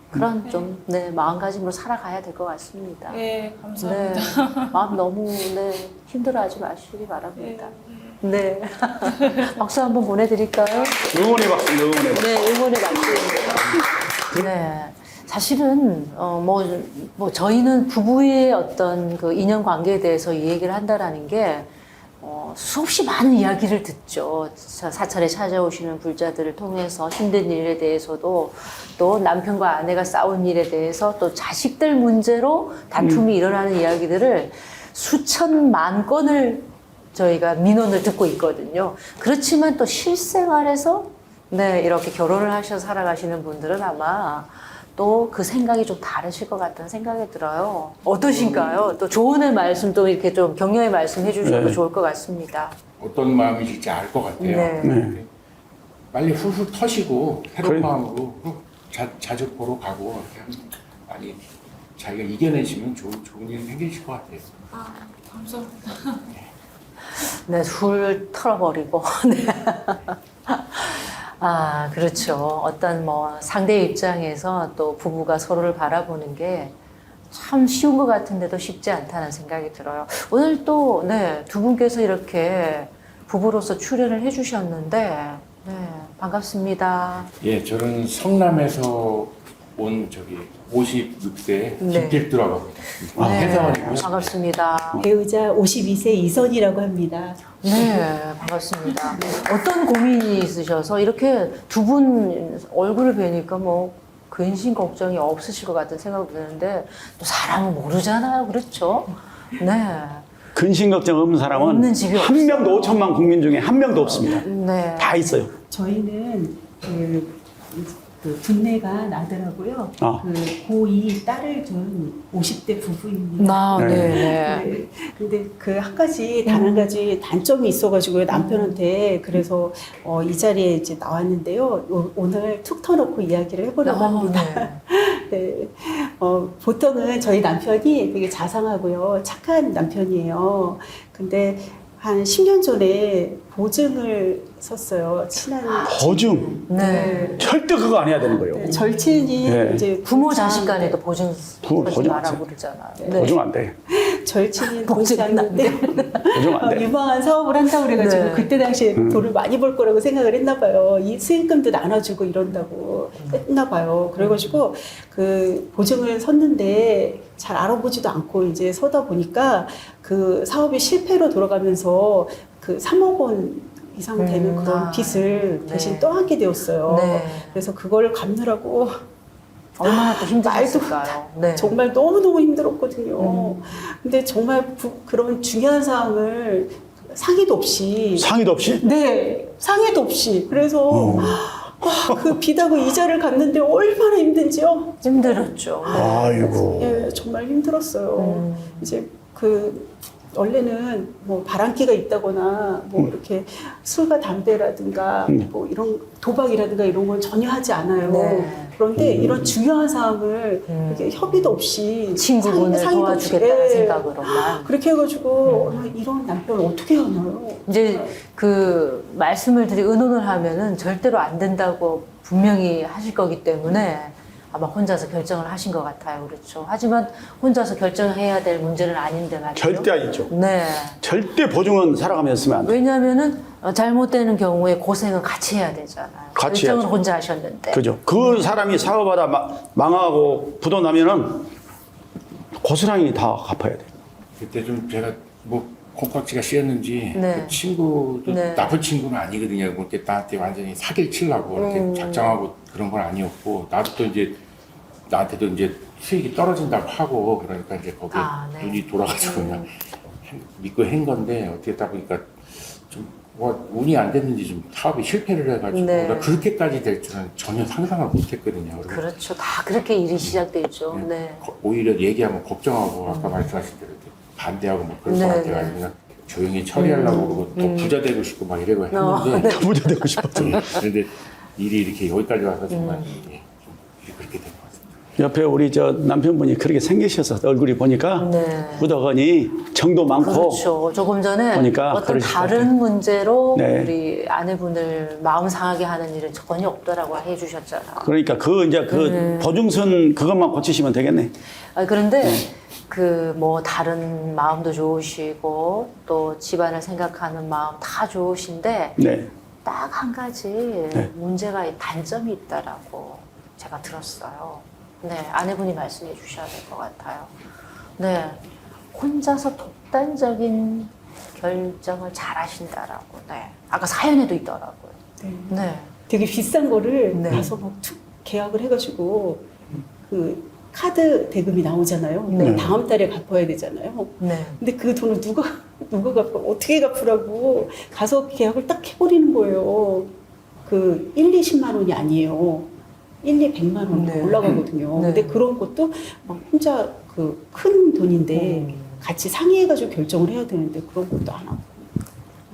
그런 좀 마음가짐으로 살아가야 될 것 같습니다. 예, 감사합니다. 네, 마음 너무 힘들어하지 마시기 바랍니다. 네, 박수 한번 보내드릴까요? 응원의 박수, 응원의 박수. 네, 응원의 박수입니다. 네, 사실은 뭐 저희는 부부의 어떤 그 인연 관계에 대해서 이 얘기를 한다라는 게 수없이 많은 이야기를 듣죠. 사찰에 찾아오시는 불자들을 통해서 힘든 일에 대해서도 또 남편과 아내가 싸운 일에 대해서 또 자식들 문제로 다툼이 일어나는 이야기들을 수천만 건을 저희가 민원을 듣고 있거든요. 그렇지만 또 실생활에서 네, 이렇게 결혼을 하셔서 살아가시는 분들은 아마 또 그 생각이 좀 다르실 것 같다는 생각이 들어요. 어떠신가요? 또 조언의 말씀 또 이렇게 좀 격려의 말씀 해주셔도 네. 좋을 것 같습니다. 어떤 마음이실지 알 것 같아요. 네. 네. 빨리 훌훌 터시고 새로운 그래. 마음으로 자주 보러 가고 이렇게 하면 많이 자기가 이겨내시면 좋은 일이 생기실 것 같아요. 아, 감사합니다. 네, 훌 털어버리고. 네. 아, 그렇죠. 어떤 뭐 상대 입장에서 또 부부가 서로를 바라보는 게 참 쉬운 것 같은데도 쉽지 않다는 생각이 들어요. 오늘 또, 네, 두 분께서 이렇게 부부로서 출연을 해주셨는데, 네, 반갑습니다. 예, 저는 성남에서 온 56세 네. 김필두라고 합니다. 네, 회사원이고요. 반갑습니다. 배우자 52세 이선이라고 합니다. 네, 반갑습니다. 어떤 고민이 있으셔서 이렇게 두 분 얼굴을 뵈니까 뭐 근심 걱정이 없으실 것 같은 생각이 드는데 또 사람은 모르잖아요. 그렇죠? 네. 근심 걱정 없는 사람은 없는 집이 한 명도 5천만 국민 중에 한 명도 없습니다. 네. 다 있어요. 저희는 그 분내가 나더라고요. 아. 그 고2 딸을 둔 50대 부부입니다. 아, 네, 네. 네. 근데 그 한 가지 단 한 가지 단점이 있어가지고요 남편한테 그래서 이 자리에 이제 나왔는데요. 오늘 툭 터놓고 이야기를 해보려고 합니다. 네. 네. 보통은 저희 남편이 되게 자상하고요 착한 남편이에요. 근데 한 10년 전에 보증을 섰어요. 친한 보증. 네. 절대 그거 안 해야 되는 거예요. 네, 절친이 네. 이제 부모 자식 간에도 보증 보증 서지 안 말라고 돼. 그러잖아요. 보증 안 돼. 절친인 보증은 안 동창인데 보증 안 돼. 유망한 사업을 한다고 그래가지고 네. 그때 당시에 돈을 많이 벌 거라고 생각을 했나 봐요. 이 수익금도 나눠주고 이런다고 했나 봐요. 그래가지고 그 보증을 섰는데 잘 알아보지도 않고 이제 서다 보니까 그 사업이 실패로 돌아가면서 그 3억 원 이상 되는 그런 빚을 대신 네. 떠안게 되었어요. 네. 그래서 그걸 갚느라고 얼마나 또 힘드셨을까요? 네. 정말 너무너무 힘들었거든요. 근데 정말 그런 중요한 사항을 상의도 없이 상의도 없이? 네, 상의도 없이. 그래서 그 빚하고 이자를 갚는데 얼마나 힘든지요. 힘들었죠. 아이고. 예, 정말 힘들었어요. 이제 그 원래는 뭐 바람기가 있다거나 뭐 이렇게 술과 담배라든가 뭐 이런 도박이라든가 이런 건 전혀 하지 않아요. 네. 그런데 이런 중요한 사항을 이렇게 협의도 없이 친구분을 상의도 없이, 도와주겠다는 예. 생각으로만. 그렇게 해가지고 이런 남편 어떻게 하나요? 이제 그 말씀을 의논을 하면은 절대로 안 된다고 분명히 하실 거기 때문에 아마 혼자서 결정을 하신 것 같아요. 그렇죠. 하지만 혼자서 결정해야 될 문제는 아닌데 말이죠. 절대 아니죠. 네. 절대 보증은 살아가면서 쓰면 안 돼. 왜냐하면은 잘못되는 경우에 고생은 같이 해야 되잖아요. 같이 결정은 해야죠. 혼자 하셨는데. 그죠. 그 사람이 사업하다 망하고 부도 나면은 고스란히 다 갚아야 돼. 그때 좀 제가 뭐 콩깍지가 씌었는지 네. 그 친구도 네. 나쁜 친구는 아니거든요. 그렇게 나한테 완전히 사기를 치려고 이렇게 작정하고 그런 건 아니었고 나도 또 이제 나한테도 이제 수익이 떨어진다고 하고 그러니까 이제 거기에 네. 눈이 돌아가지고 그냥 믿고 한 건데 어떻게 하다 보니까 좀 뭐 운이 안 됐는지 좀 사업이 실패를 해가지고 네. 나 그렇게까지 될 줄은 전혀 상상을 못했거든요. 그리고 그렇죠. 다 그렇게 일이 시작되죠. 네. 오히려 얘기하면 걱정하고 아까 말씀하신 대로 이렇게 반대하고 뭐 그럴 네, 것 같아가지고 그냥 조용히 처리하려고 그러고 더 부자 되고 싶고 막 이러고 했는데 더 부자 되고 싶었죠. 그런데 일이 이렇게 여기까지 와서 정말 예, 좀 일이 그렇게 된 것 같습니다. 옆에 우리 저 남편분이 그렇게 생기셔서 얼굴이 보니까 네. 부더거니 정도 많고 그렇죠. 조금 전에 보니까 어떤 그러실 것 다른 같아요. 문제로 네. 우리 아내분을 마음 상하게 하는 일은 전혀 없더라고 해주셨잖아. 그러니까 그 이제 그 보증선 그것만 고치시면 되겠네. 그런데 그 뭐 다른 마음도 좋으시고 또 집안을 생각하는 마음 다 좋으신데 네. 딱 한 가지 문제가 단점이 있다라고 제가 들었어요. 네, 아내분이 말씀해 주셔야 될 것 같아요. 네, 혼자서 독단적인 결정을 잘 하신다라고. 네, 아까 사연에도 있더라고요. 네. 네, 되게 비싼 거를 네. 가서 막 툭 계약을 해가지고 그 카드 대금이 나오잖아요. 네. 다음 달에 갚아야 되잖아요. 네. 근데 그 돈을 누가 누가 어떻게 갚으라고 가서 계약을 딱 해버리는 거예요. 그 1, 20만 원이 아니에요. 1, 2, 100만 원 네. 올라가거든요. 네. 근데 그런 것도 막 혼자 그 큰 돈인데 같이 상의해가지고 결정을 해야 되는데 그런 것도 안 하고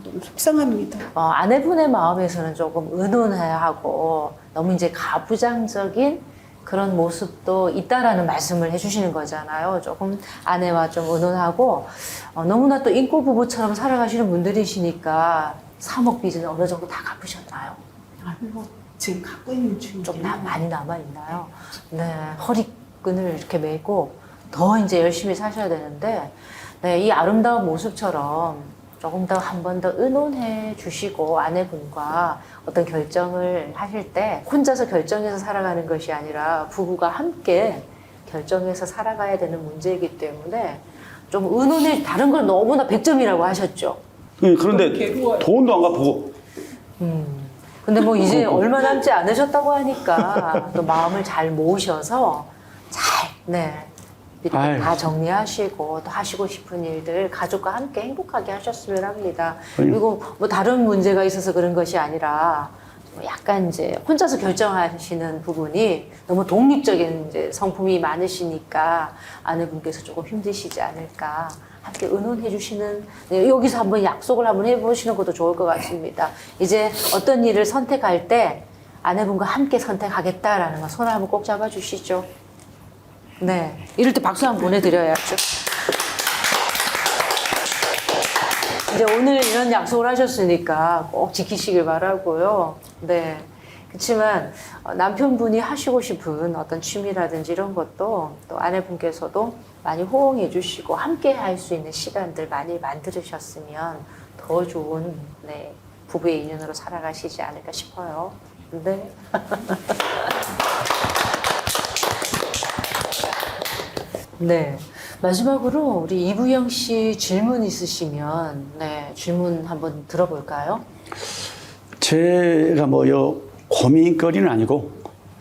너무 속상합니다. 아내분의 마음에서는 조금 은은해야 하고 너무 이제 가부장적인 그런 모습도 있다라는 말씀을 해주시는 거잖아요. 조금 아내와 좀 은은하고 너무나 또 인고 부부처럼 살아가시는 분들이시니까 3억 빚은 어느 정도 다 갚으셨나요? 아니 뭐 지금 갖고 있는 중이에요. 좀 많이 남아 있나요? 네, 허리끈을 이렇게 메고 더 이제 열심히 사셔야 되는데, 네, 이 아름다운 모습처럼 조금 더 한 번 더 의논해 주시고 아내분과 어떤 결정을 하실 때 혼자서 결정해서 살아가는 것이 아니라 부부가 함께 결정해서 살아가야 되는 문제이기 때문에 좀 의논해, 다른 걸 너무나 100점이라고 하셨죠. 그런데 돈도 안 갚고 근데 뭐 이제 얼마 남지 않으셨다고 하니까 또 마음을 잘 모으셔서 잘, 네. 이렇게 아유. 다 정리하시고 또 하시고 싶은 일들 가족과 함께 행복하게 하셨으면 합니다. 아유. 그리고 뭐 다른 문제가 있어서 그런 것이 아니라 뭐 약간 이제 혼자서 결정하시는 부분이 너무 독립적인 이제 성품이 많으시니까 아내분께서 조금 힘드시지 않을까. 함께 의논해 주시는, 네, 여기서 한번 약속을 한번 해보시는 것도 좋을 것 같습니다. 이제 어떤 일을 선택할 때 아내분과 함께 선택하겠다라는 거 손을 한번 꼭 잡아주시죠. 네, 이럴 때 박수 한번 보내드려야죠. 이제 오늘 이런 약속을 하셨으니까 꼭 지키시길 바라고요. 네. 그렇지만 남편분이 하시고 싶은 어떤 취미라든지 이런 것도 또 아내분께서도 많이 호응해 주시고 함께 할 수 있는 시간들 많이 만들으셨으면 더 좋은, 네, 부부의 인연으로 살아가시지 않을까 싶어요. 네. 네. 마지막으로 우리 이부영 씨 질문 있으시면, 네, 질문 한번 들어볼까요? 제가 뭐요 고민거리는 아니고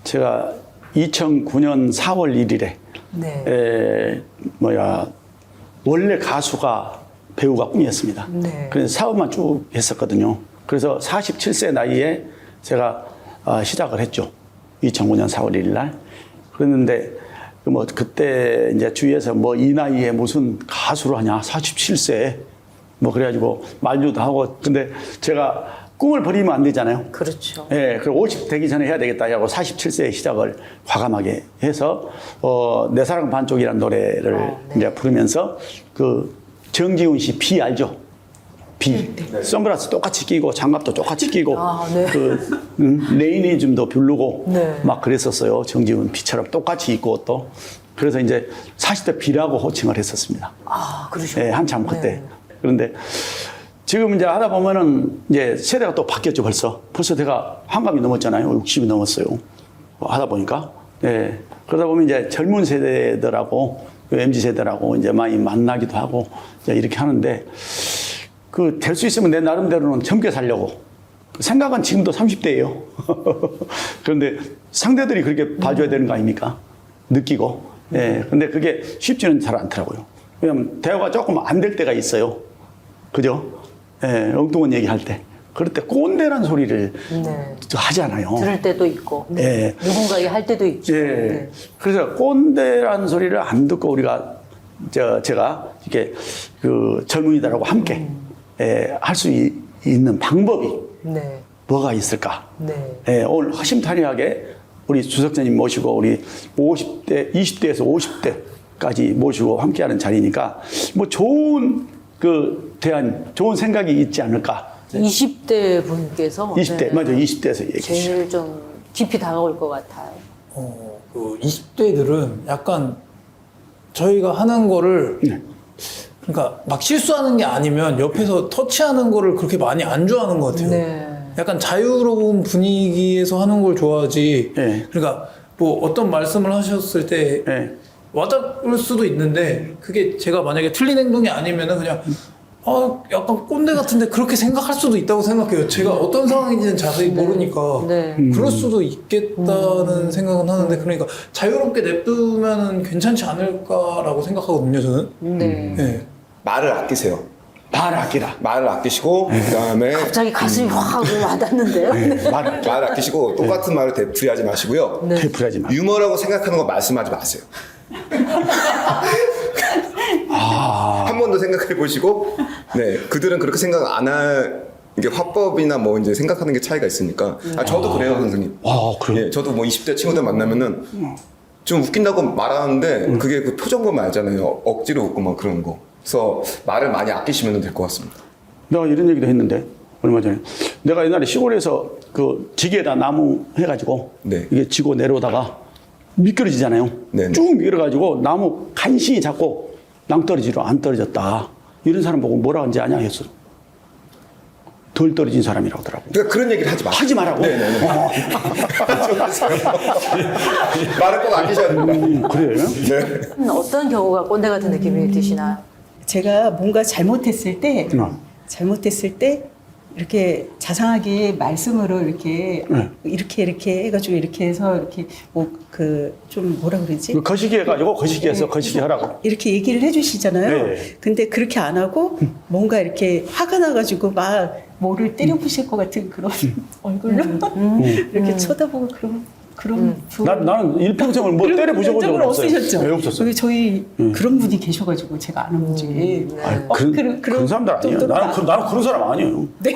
제가 2009년 4월 1일에 네. 원래 가수가 배우가 꿈이었습니다. 네. 그래서 사업만 쭉 했었거든요. 그래서 47세 나이에 제가 시작을 했죠. 2009년 4월 1일 날. 그랬는데 뭐 그때 이제 주위에서 뭐 이 나이에 무슨 가수를 하냐, 47세 뭐 그래가지고 만류도 하고. 근데 제가 꿈을 버리면 안 되잖아요. 그렇죠. 예, 그리고 50 되기 전에 해야 되겠다 하고 47세에 시작을 과감하게 해서 내 사랑 반쪽이라는 노래를 네. 이제 부르면서 그 정지훈 씨 비 알죠? 비. 선글라스 똑같이 끼고 장갑도 똑같이 끼고 네. 레이니즘도 부르고 네. 막 그랬었어요. 정지훈 비처럼 똑같이 입고 또. 그래서 이제 40대 비라고 호칭을 했었습니다. 그러셨군요. 예, 한참 그때. 네. 그런데 지금 이제 하다 보면은 이제 세대가 또 바뀌었죠, 벌써. 벌써 제가 환갑이 넘었잖아요. 60이 넘었어요. 하다 보니까. 예. 그러다 보면 이제 젊은 세대들하고 MZ 세대라고 이제 많이 만나기도 하고 이제 이렇게 하는데 그 될 수 있으면 내 나름대로는 젊게 살려고. 생각은 지금도 30대예요. 그런데 상대들이 그렇게 봐줘야 되는 거 아닙니까? 느끼고. 예. 근데 그게 쉽지는 잘 않더라고요. 왜냐면 대화가 조금 안 될 때가 있어요. 그죠? 예, 엉뚱한 얘기 할 때. 그럴 때 꼰대란 소리를 네. 하잖아요. 들을 때도 있고, 네. 예. 누군가에게 할 때도 있죠. 예. 네. 그래서 꼰대란 소리를 안 듣고 우리가 제가 이렇게 그 젊은이들하고 함께 할 수 있는 방법이 네. 뭐가 있을까? 네. 예, 오늘 허심탄회하게 우리 주석자님 모시고 우리 50대, 20대에서 50대까지 모시고 함께하는 자리니까 뭐 좋은 좋은 생각이 있지 않을까? 20대 분께서 20대, 맞아, 20대에서 얘기해 주시죠. 제일 좀 깊이 다가올 것 같아요. 그 20대들은 약간 저희가 하는 거를 네. 그러니까 막 실수하는 게 아니면 옆에서 터치하는 거를 그렇게 많이 안 좋아하는 것 같아요. 네. 약간 자유로운 분위기에서 하는 걸 좋아하지. 네. 그러니까 뭐 어떤 말씀을 하셨을 때 네. 와닿을 수도 있는데 그게 제가 만약에 틀린 행동이 아니면은 그냥 약간 꼰대 같은데 그렇게 생각할 수도 있다고 생각해요. 제가 어떤 상황인지는 자세히 모르니까 네. 그럴 수도 있겠다는 생각은 하는데 그러니까 자유롭게 냅두면은 괜찮지 않을까라고 생각하거든요. 저는. 네. 네. 말을 아끼세요. 말 아끼라. 말을 아끼시고 그다음에 갑자기 가슴이 확 와닿는데요. 네, 말 아끼라. 말 아끼시고 똑같은 말을 되풀이하지 마시고요. 네. 되풀이하지 마. 유머라고 생각하는 거 말씀하지 마세요. 한 번 더 생각해 보시고, 네, 그들은 그렇게 생각 안 할, 이게 화법이나 뭐 이제 생각하는 게 차이가 있으니까. 아, 저도 그래요, 선생님. 그래요? 예, 저도 뭐 20대 친구들 만나면은 좀 웃긴다고 말하는데 그게 그 표정 보면 알잖아요. 억지로 웃고 막 그런 거. 그래서 말을 많이 아끼시면 될 것 같습니다. 내가 이런 얘기도 했는데 얼마 전에 내가 옛날에 시골에서 그 지게에다 나무 해가지고 네. 이게 지고 내려오다가 미끄러지잖아요. 네네. 쭉 미끄러가지고 나무 간신히 잡고 낭떠러지로 안 떨어졌다. 이런 사람 보고 뭐라 하는지 아냐 했어. 덜 떨어진 사람이라고 하더라고. 그러니까 그런 얘기를 하지 마. 하지 말라고. 네네네. 말을 꼭 아끼셔야 됩니다. 그래? 네. 어떤 경우가 꼰대 같은 느낌이 드시나요? 제가 뭔가 잘못했을 때 어. 이렇게 자상하게 말씀으로 이렇게 네. 이렇게 해가지고 이렇게 해서 이렇게 뭐 그 좀 뭐라 그러지? 그 거시기 해가지고 거시기해서 거시기 하라고. 이렇게 얘기를 해주시잖아요. 네. 근데 그렇게 안 하고 뭔가 이렇게 화가 나가지고 막 뭐를 때려부실 것 같은 그런 얼굴로 이렇게 쳐다보고 그런 나는 일평생을 뭐 때려 부셔본 적은 적은 없어요. 없으셨죠? 네, 없었어요. 여기 저희 그런 분이 계셔가지고 제가 아는 분 중에 아니, 그런 사람들 아니에요. 나는 그런 사람 아니에요. 네.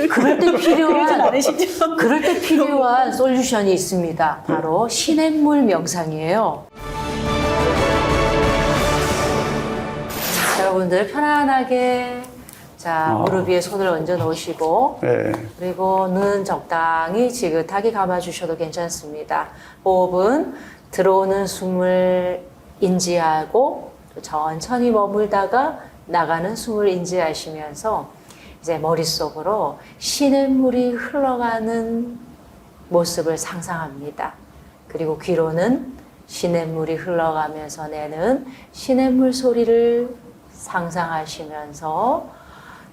그럴 때 그러진 필요한 않으시죠? 그럴 때 필요한 솔루션이 있습니다. 바로 시냇물 명상이에요. 자, 여러분들 편안하게 무릎 위에 손을 얹어 놓으시고 네. 그리고 눈 적당히 지긋하게 감아주셔도 괜찮습니다. 호흡은 들어오는 숨을 인지하고 또 천천히 머물다가 나가는 숨을 인지하시면서 이제 머릿속으로 시냇물이 흘러가는 모습을 상상합니다. 그리고 귀로는 시냇물이 흘러가면서 내는 시냇물 소리를 상상하시면서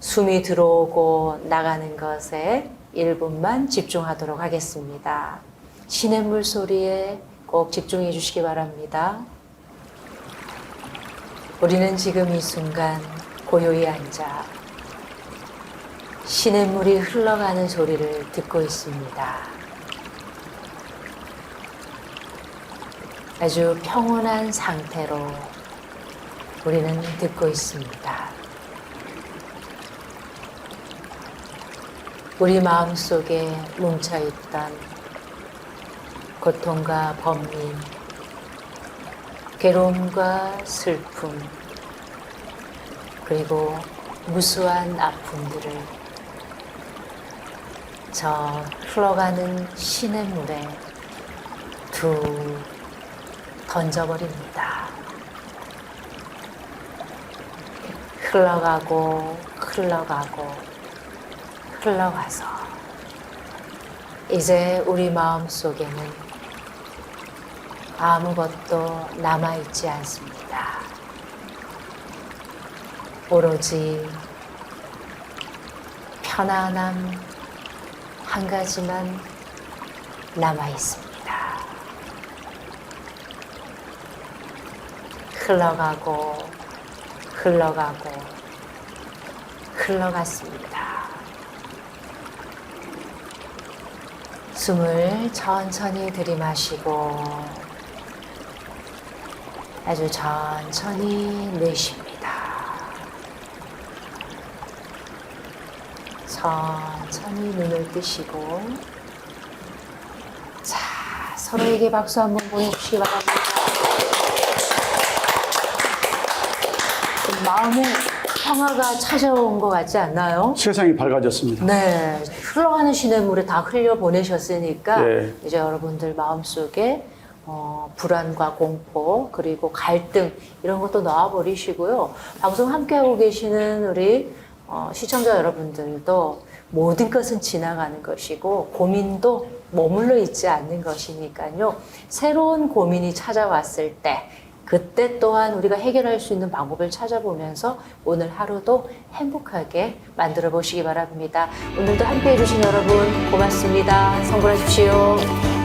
숨이 들어오고 나가는 것에 1분만 집중하도록 하겠습니다. 시냇물 소리에 꼭 집중해 주시기 바랍니다. 우리는 지금 이 순간 고요히 앉아 시냇물이 흘러가는 소리를 듣고 있습니다. 아주 평온한 상태로 우리는 듣고 있습니다. 우리 마음속에 뭉쳐있던 고통과 번민, 괴로움과 슬픔, 그리고 무수한 아픔들을 저 흘러가는 시냇물에 툭 던져버립니다. 흘러가고 흘러가서 이제 우리 마음속에는 아무것도 남아있지 않습니다. 오로지 편안함 한 가지만 남아있습니다. 흘러갔습니다. 숨을 천천히 들이마시고 아주 천천히 내쉽니다. 천천히 눈을 뜨시고 자, 서로에게 박수 한번 보내주시기 바랍니다. 마음에 평화가 찾아온 것 같지 않나요? 세상이 밝아졌습니다. 네, 흘러가는 시냇물에 다 흘려 보내셨으니까 네. 이제 여러분들 마음속에 불안과 공포 그리고 갈등 이런 것도 놔버리시고요. 방송 함께하고 계시는 우리 시청자 여러분들도 모든 것은 지나가는 것이고 고민도 머물러 있지 않는 것이니까요. 새로운 고민이 찾아왔을 때 그때 또한 우리가 해결할 수 있는 방법을 찾아보면서 오늘 하루도 행복하게 만들어 보시기 바랍니다. 오늘도 함께해 주신 여러분 고맙습니다. 성불하십시오.